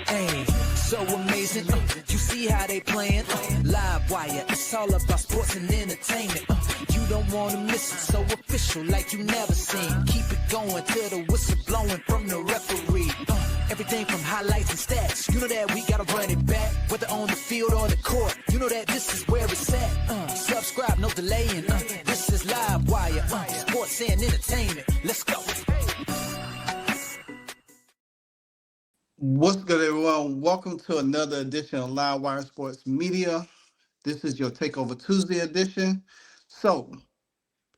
Hey, so amazing. You see how they playing? Live wire, it's all about sports and entertainment. You don't want to miss it, so official like you never seen. Keep it going till the whistle blowing from the referee. Everything from highlights and stats. You know that we gotta run it back, whether on the field or the court. You know that this is where it's at. Subscribe, no delaying. This is Live Wire, sports and entertainment. Let's go. What's good, everyone? Welcome to another edition of Live Wire Sports Media. This is your Takeover Tuesday edition. So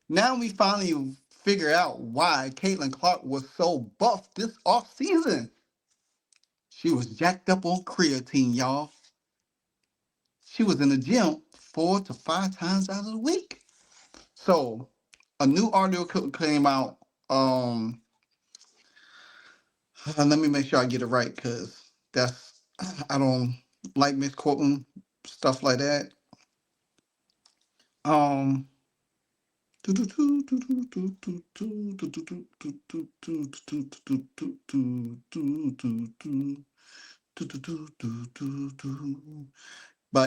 now we finally figure out why Caitlin Clark was so buff this off season. She was jacked up on creatine, y'all. She was in the gym 4 to 5 times out of the week. So a new article came out. Let me make sure I get it right, because I don't like misquoting stuff like that. By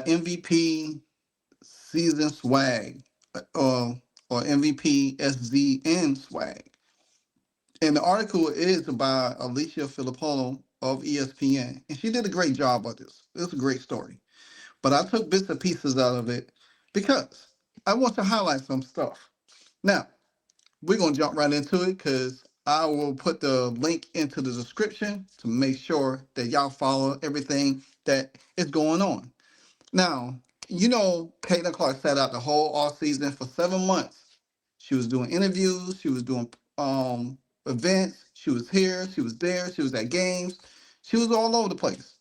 MVP season swag, or MVP SZN swag. And the article is by Alexa Philippou of ESPN, and she did a great job of this. It's a great story. But I took bits and pieces out of it because I want to highlight some stuff. Now, we're going to jump right into it because I will put the link into the description to make sure that y'all follow everything that is going on. Now, you know, Caitlin Clark sat out the whole off season for 7 months. She was doing interviews. She was doing events. She was here. She was there. She was at games. She was all over the place.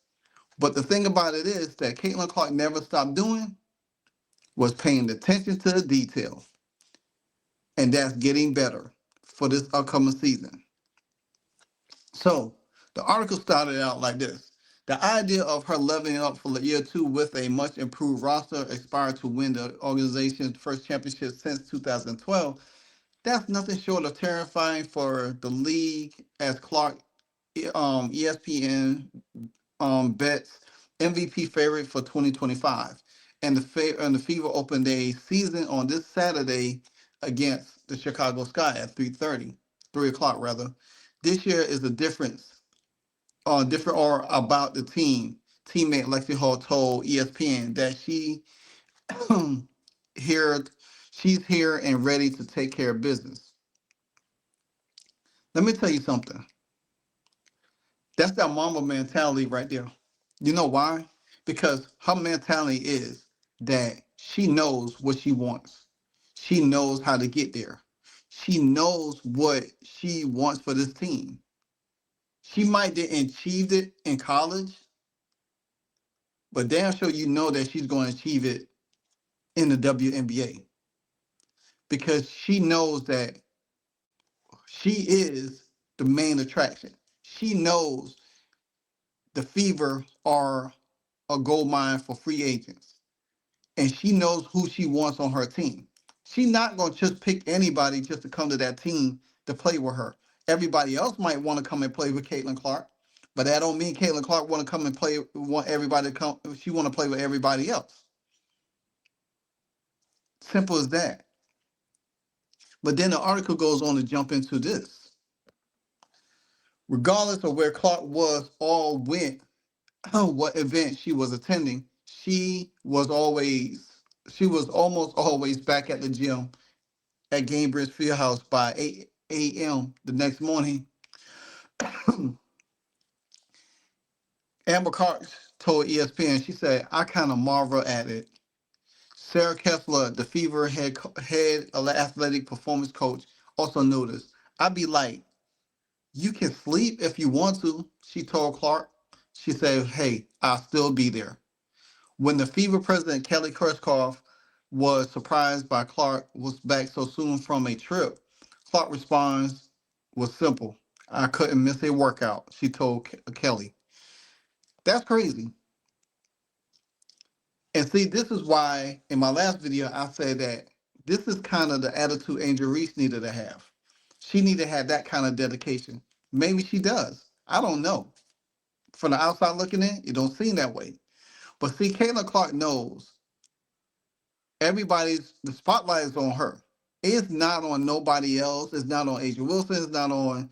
But the thing about it is that Caitlin Clark never stopped doing was paying attention to the detail. And that's getting better for this upcoming season. So the article started out like this. The idea of her leveling up for year 2 with a much improved roster aspired to win the organization's first championship since 2012. That's nothing short of terrifying for the league, as Clark, ESPN bets MVP favorite for 2025. And the Fever opened a season on this Saturday against the Chicago Sky at 3 o'clock rather. This year is a different or about the team. Teammate Lexi Hall told ESPN that she's here and ready to take care of business. Let me tell you something. That's that mama mentality right there. You know why? Because her mentality is that she knows what she wants. She knows how to get there. She knows what she wants for this team. She might didn't achieve it in college, but damn sure you know that she's going to achieve it in the WNBA, because she knows that she is the main attraction. She knows the Fever are a gold mine for free agents, and she knows who she wants on her team. She's not going to just pick anybody just to come to that team to play with her. Everybody else might want to come and play with Caitlin Clark, but that don't mean Caitlin Clark want to come and play. Want everybody to come. She want to play with everybody else. Simple as that. But then the article goes on to jump into this. Regardless of where Clark was or went, what event she was attending, she was almost always back at the gym at Gamebridge Fieldhouse by 8 a.m. the next morning. Amber Clark told ESPN, she said, I kind of marvel at it. Sarah Kessler, the Fever head athletic performance coach, also noticed, I'd be like, you can sleep if you want to, she told Clark. She said, hey, I'll still be there. When the Fever president, Kelly Kirchhoff, was surprised by Clark was back so soon from a trip, Clark response was simple. I couldn't miss a workout, she told Kelly. That's crazy. And see, this is why in my last video I said that this is kind of the attitude Angel Reese needed to have. She needed to have that kind of dedication. Maybe she does. I don't know. From the outside looking in, it don't seem that way. But see, Caitlin Clark knows everybody's the spotlight is on her. It's not on nobody else. It's not on Asia Wilson. It's not on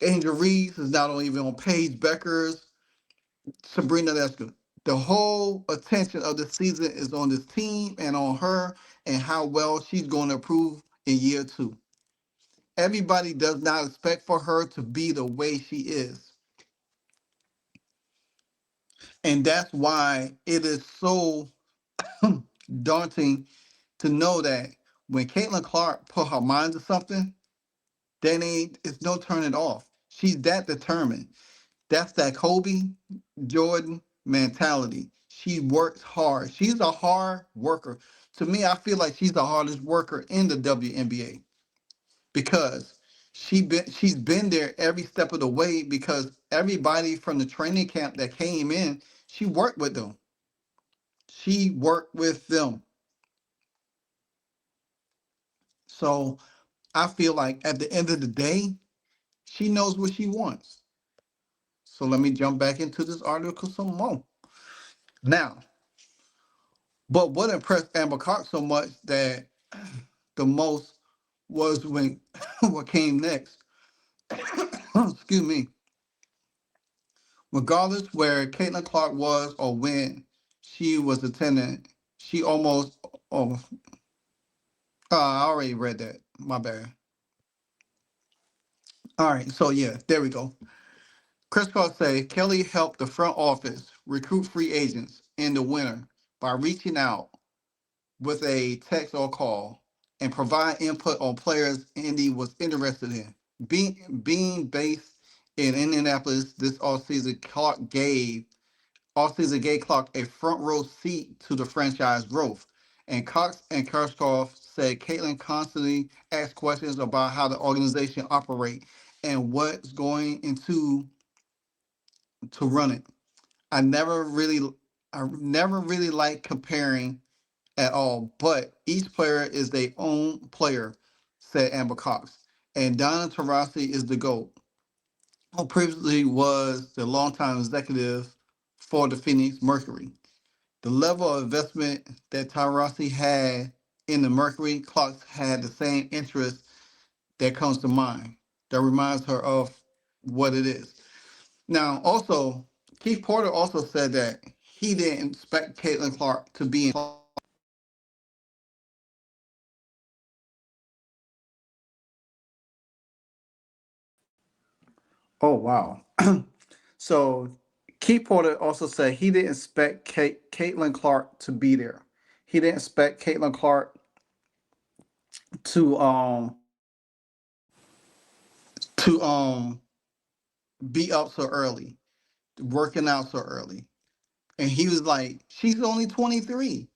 Angel Reese. It's not on even on Paige Becker's, Sabrina. That's good. The whole attention of the season is on this team and on her and how well she's going to improve in year two. Everybody does not expect for her to be the way she is. And that's why it is so daunting to know that when Caitlin Clark put her mind to something, then ain't it's no turning off. She's that determined. That's that Kobe Jordan mentality. She works hard. She's a hard worker. To me, I feel like she's the hardest worker in the WNBA because she's been there every step of the way because everybody from the training camp that came in, she worked with them. She worked with them. So I feel like at the end of the day, she knows what she wants. So let me jump back into this article some more. Now, but what impressed Amber Cox so much that the most was when what came next. Excuse me. Regardless where Caitlin Clark was or when she was attending, she almost oh I already read that. My bad. All right, so yeah, there we go. Chris Cross say Kelly helped the front office recruit free agents in the winter by reaching out with a text or call and provide input on players Indy was interested in. Being based in Indianapolis this offseason, gave Clark a front row seat to the franchise growth. And Cox and Kerskov said Caitlin constantly asked questions about how the organization operate and what's going into to run it. I never really I never really like comparing at all, but each player is their own player, said Amber Cox. And Donna Taurasi is the GOAT, who previously was the longtime executive for the Phoenix Mercury. The level of investment that Taurasi had in the Mercury, Clark had the same interest that comes to mind, that reminds her of what it is. Now, also, Keith Porter also said that he didn't expect Caitlin Clark to be in. Oh, wow. So Keith Porter also said he didn't expect Caitlin Clark to be there. He didn't expect Caitlin Clark to to um be up so early, working out so early. And he was like, she's only 23.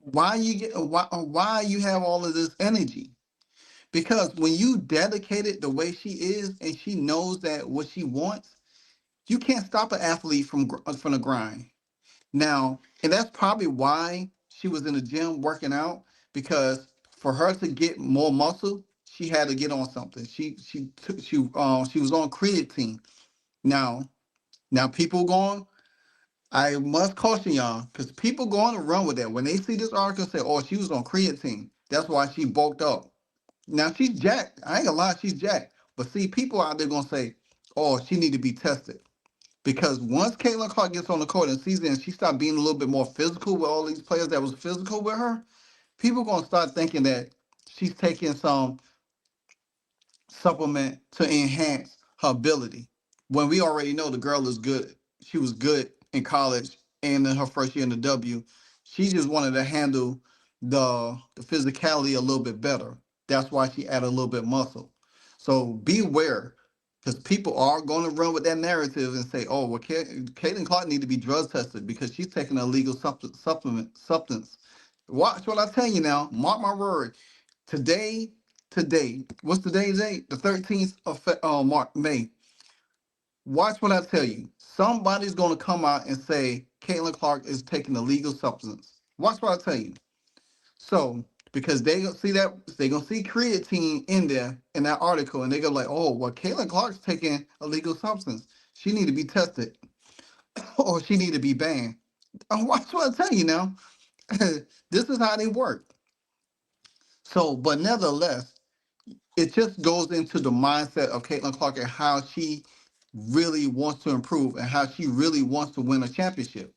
Why you have all of this energy? Because when you dedicated the way she is and she knows that what she wants, you can't stop an athlete from the grind. Now, and that's probably why she was in the gym working out because for her to get more muscle, she had to get on something. She was on creatine. Now, people going. I must caution y'all because people going to run with that when they see this article say, "Oh, she was on creatine. That's why she bulked up." Now she's jacked. I ain't gonna lie, she's jacked. But see, people out there gonna say, "Oh, she need to be tested." Because once Caitlin Clark gets on the court and sees it and she start being a little bit more physical with all these players that was physical with her, people gonna start thinking that she's taking some supplement to enhance her ability. When we already know the girl is good. She was good in college and in her first year in the W. She just wanted to handle the physicality a little bit better. That's why she added a little bit muscle. So beware, because people are going to run with that narrative and say, "Oh, well, Caitlin Clark need to be drug tested because she's taking a illegal substance." Watch what I tell you now. Mark my word. Today, what's today's date? The 13th of May. Watch what I tell you. Somebody's going to come out and say Caitlin Clark is taking a legal substance. Watch what I tell you. So, because they gonna see that they gonna see creatine in there in that article, and they go like, "Oh, well, Caitlin Clark's taking a legal substance. She need to be tested or she need to be banned. That's what I tell you now. This is how they work. So, but nevertheless, it just goes into the mindset of Caitlin Clark and how she really wants to improve and how she really wants to win a championship.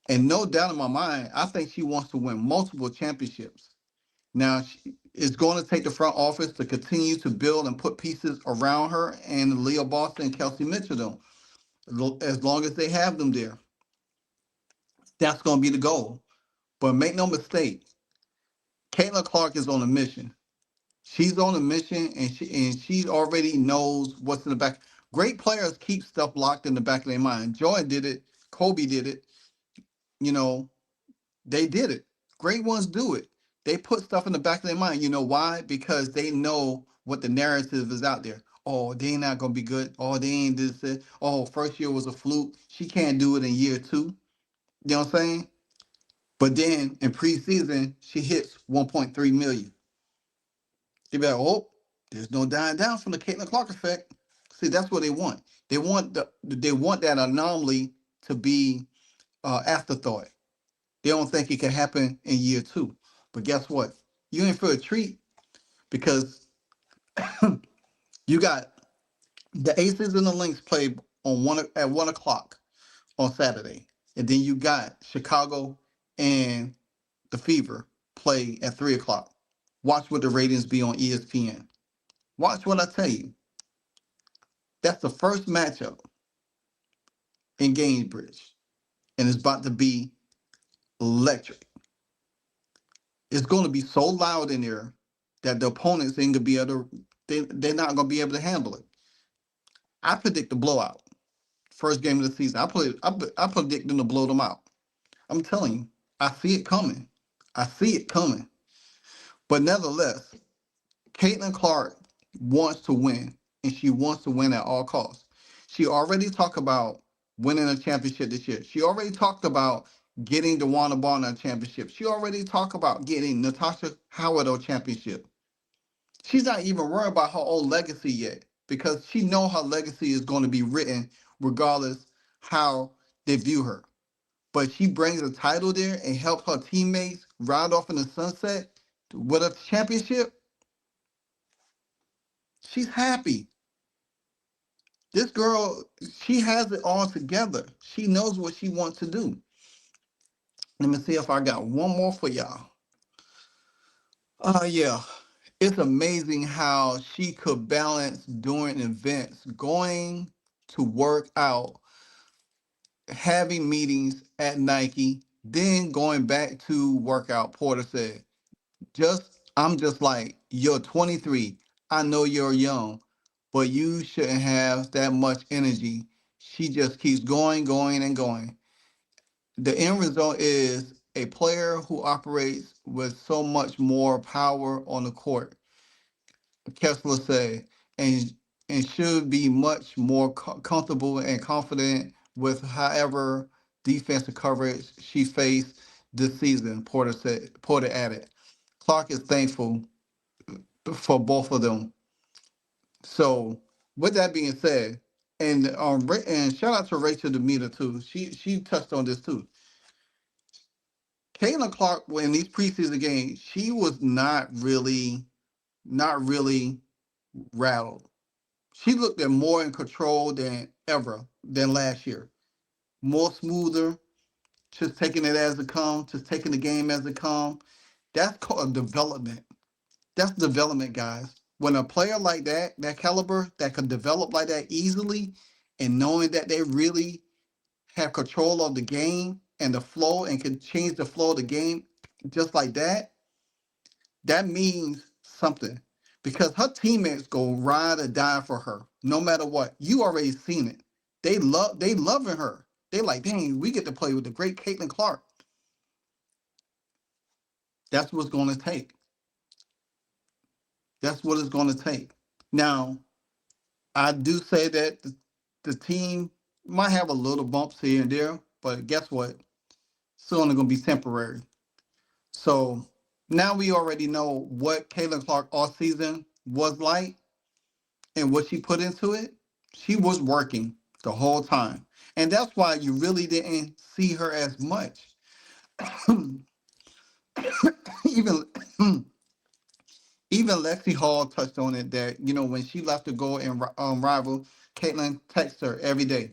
And no doubt in my mind, I think she wants to win multiple championships. Now, it's going to take the front office to continue to build and put pieces around her and Leah Boston and Kelsey Mitchell, as long as they have them there. That's going to be the goal. But make no mistake, Caitlin Clark is on a mission. She's on a mission, and she already knows what's in the back. Great players keep stuff locked in the back of their mind. Jordan did it. Kobe did it. You know, they did it. Great ones do it. They put stuff in the back of their mind. You know why? Because they know what the narrative is out there. Oh, they ain't not gonna be good. Oh, they ain't this. Oh, first year was a fluke. She can't do it in year two. You know what I'm saying? But then in preseason, she hits 1.3 million. You be like, oh, there's no dying down from the Caitlin Clark effect. See, that's what they want. They want that anomaly to be afterthought. They don't think it can happen in year two. But guess what? You in for a treat because you got the Aces and the Lynx play on at 1 o'clock on Saturday, and then you got Chicago and the Fever play at 3 o'clock. Watch what the ratings be on ESPN. Watch what I tell you. That's the first matchup in Gainesbridge, and it's about to be electric. It's going to be so loud in there that the opponents ain't gonna be able to. They're not going to be able to handle it. I predict a blowout. First game of the season. I predict them to blow them out. I'm telling you, I see it coming. I see it coming. But nevertheless, Caitlin Clark wants to win, and she wants to win at all costs. She already talked about winning a championship this year. She already talked about getting DeWanna Barner a championship. She already talked about getting Natasha Howard a championship. She's not even worried about her own legacy yet because she know her legacy is going to be written regardless how they view her. But she brings a title there and help her teammates ride off in the sunset with a championship. She's happy. This girl, she has it all together. She knows what she wants to do. Let me see if I got one more for y'all. Yeah. It's amazing how she could balance during events, going to work out, having meetings at Nike, then going back to workout. Porter said, I'm just like, you're 23. I know you're young, but you shouldn't have that much energy. She just keeps going, going, and going. The end result is a player who operates with so much more power on the court, Kessler said, and should be much more comfortable and confident with however defensive coverage she faced this season. Porter added. Clark is thankful for both of them. So, with that being said, and shout out to Rachel Demeter too. She touched on this too. Caitlin Clark, in these preseason games, she was not really rattled. She looked at more in control than last year. More smoother, just taking it as it comes, just taking the game as it comes. That's called development. That's development, guys. When a player like that caliber, that could develop like that easily, and knowing that they really have control of the game and the flow and can change the flow of the game just like that means something. Because her teammates go ride or die for her, no matter what. You already seen it. They loving her. They like, dang, we get to play with the great Caitlin Clark. That's what's gonna take. That's what it's gonna take. Now, I do say that the team might have a little bumps here and there, but guess what? It's only gonna be temporary. So now we already know what Caitlin Clark all season was like and what she put into it. She was working. the whole time. And that's why you really didn't see her as much. even even Lexi Hall touched on it that, when she left to go and rival, Caitlin texted her every day,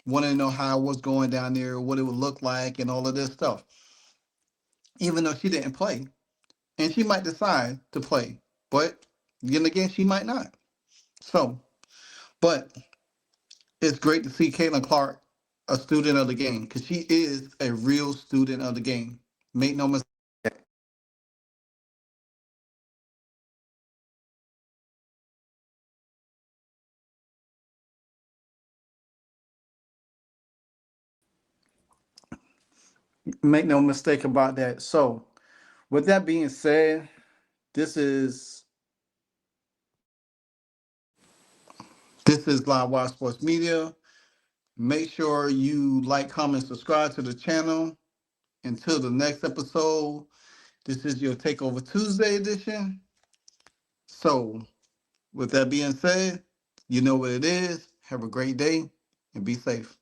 wanted to know how it was going down there, what it would look like, and all of this stuff. Even though she didn't play. And she might decide to play. But then again, she might not. So, but it's great to see Caitlin Clark a student of the game because she is a real student of the game. Make no mistake. Make no mistake about that. So, with that being said, this is Live Wire Sports Media. Make sure you like, comment, subscribe to the channel. Until the next episode, this is your Takeover Tuesday edition. So, with that being said, you know what it is. Have a great day and be safe.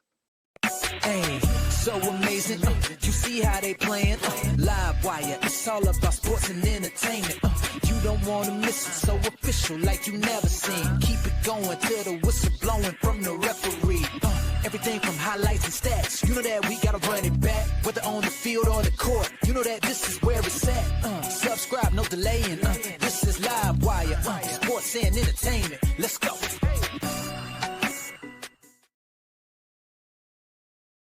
Hey, so amazing. You see how they playing? Live wire, it's all about sports and entertainment. You don't want to miss it, so official like you never seen. Keep it going till the whistle blowing from the referee. Everything from highlights and stats. You know that we gotta run it back, whether on the field or the court. You know that this is where it's at. Subscribe, no delay.